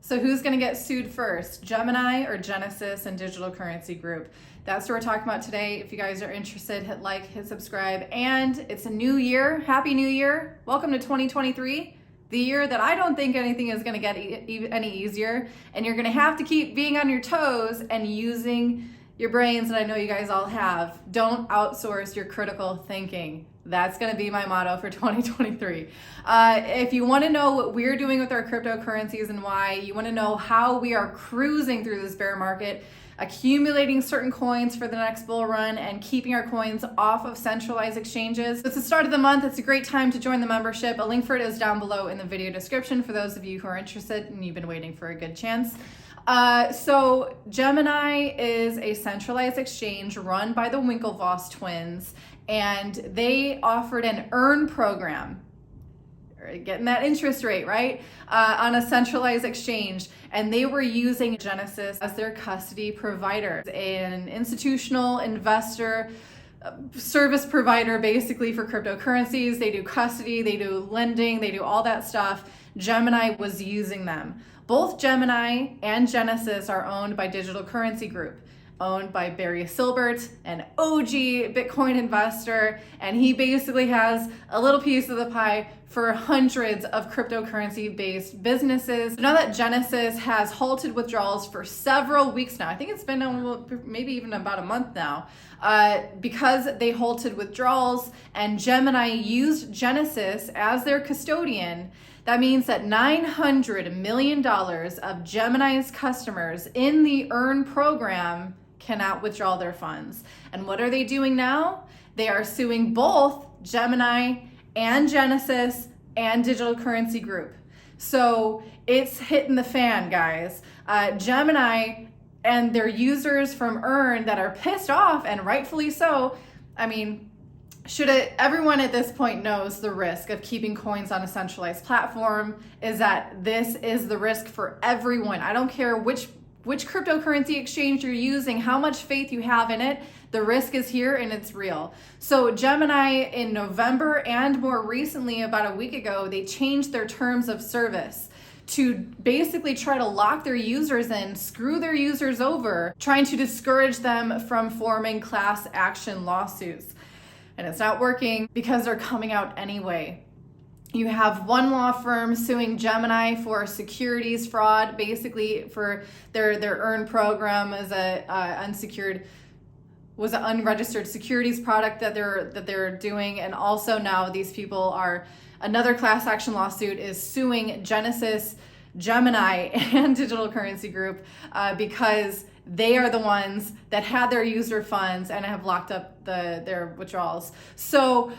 So who's going to get sued first, Gemini or Genesis and Digital Currency Group? That's what we're talking about today. If you guys are interested, hit like, hit subscribe, and it's a new year. Happy New Year. Welcome to 2023, the year that I don't think anything is going to get any easier, and you're going to have to keep being on your toes and using your brains, and I know you guys all have. Don't outsource your critical thinking. That's going to be my motto for 2023. If you want to know what we're doing with our cryptocurrencies and why, you want to know how we are cruising through this bear market, accumulating certain coins for the next bull run, and keeping our coins off of centralized exchanges. It's the start of the month. It's a great time to join the membership. A link for it is down below in the video description for those of you who are interested and you've been waiting for a good chance. So Gemini is a centralized exchange run by the Winklevoss twins, and they offered an earn program, getting that interest rate, right? On a centralized exchange, and they were using Genesis as their custody provider, an institutional investor service provider basically for cryptocurrencies. They do custody, they do lending, they do all that stuff. Gemini was using them. Both Gemini and Genesis are owned by Digital Currency Group, owned by Barry Silbert, an OG Bitcoin investor, and he basically has a little piece of the pie for hundreds of cryptocurrency-based businesses. Now that Genesis has halted withdrawals for several weeks now, I think it's been maybe even about a month now, because they halted withdrawals and Gemini used Genesis as their custodian. That means that $900 million of Gemini's customers in the earn program cannot withdraw their funds. And what are they doing now? They are suing both Gemini and Genesis and Digital Currency Group. So it's hitting the fan, guys. Gemini and their users from earn that are pissed off, and rightfully so. I mean, everyone at this point knows the risk of keeping coins on a centralized platform is that this is the risk for everyone. I don't care which cryptocurrency exchange you're using, how much faith you have in it, the risk is here and it's real. So Gemini in November and more recently, about a week ago, they changed their terms of service to basically try to lock their users in, screw their users over, trying to discourage them from forming class action lawsuits. And it's not working because they're coming out anyway. You have one law firm suing Gemini for securities fraud, basically for their earn program as an unregistered securities product that they're doing, and also now these people are, another class action lawsuit is suing Genesis, Gemini, and Digital Currency Group because they are the ones that had their user funds and have locked up their withdrawals. So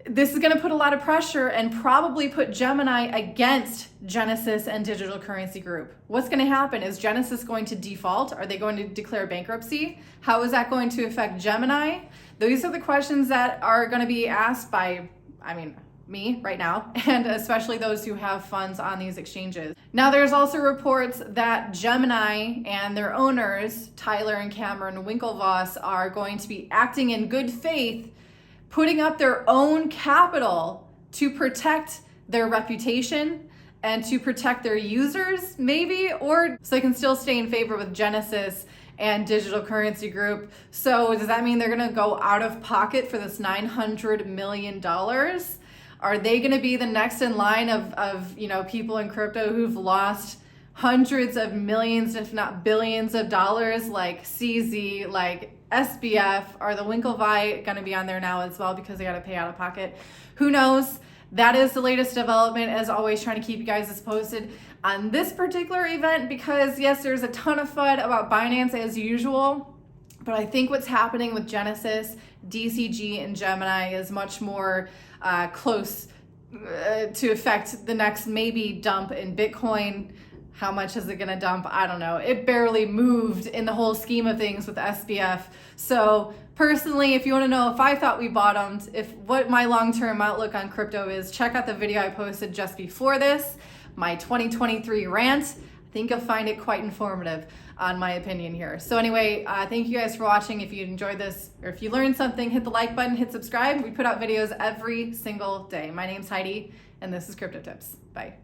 this is going to put a lot of pressure and probably put Gemini against Genesis and Digital Currency Group. What's going to happen? Is Genesis going to default? Are they going to declare bankruptcy? How is that going to affect Gemini? These are the questions that are going to be asked by, me right now, and especially those who have funds on these exchanges. Now, there's also reports that Gemini and their owners, Tyler and Cameron Winklevoss, are going to be acting in good faith, putting up their own capital to protect their reputation and to protect their users, maybe, or so they can still stay in favor with Genesis and Digital Currency Group. So does that mean they're gonna go out of pocket for this $900 million? Are they going to be the next in line of people in crypto who've lost hundreds of millions, if not billions of dollars, like CZ, like SBF? Are the Winklevi going to be on there now as well because they got to pay out of pocket? Who knows? That is the latest development. As always, trying to keep you guys posted on this particular event because yes, there's a ton of FUD about Binance as usual, but I think what's happening with Genesis, DCG, and Gemini is much more close to affect the next maybe dump in Bitcoin. How much is it going to dump? I don't know. It barely moved in the whole scheme of things with SBF. So personally, if you want to know if I thought we bottomed, what my long-term outlook on crypto is, check out the video I posted just before this, my 2023 rant. I think you'll find it quite informative on my opinion here. So anyway, thank you guys for watching. If you enjoyed this or if you learned something, hit the like button, hit subscribe. We put out videos every single day. My name's Heidi and this is Crypto Tips. Bye.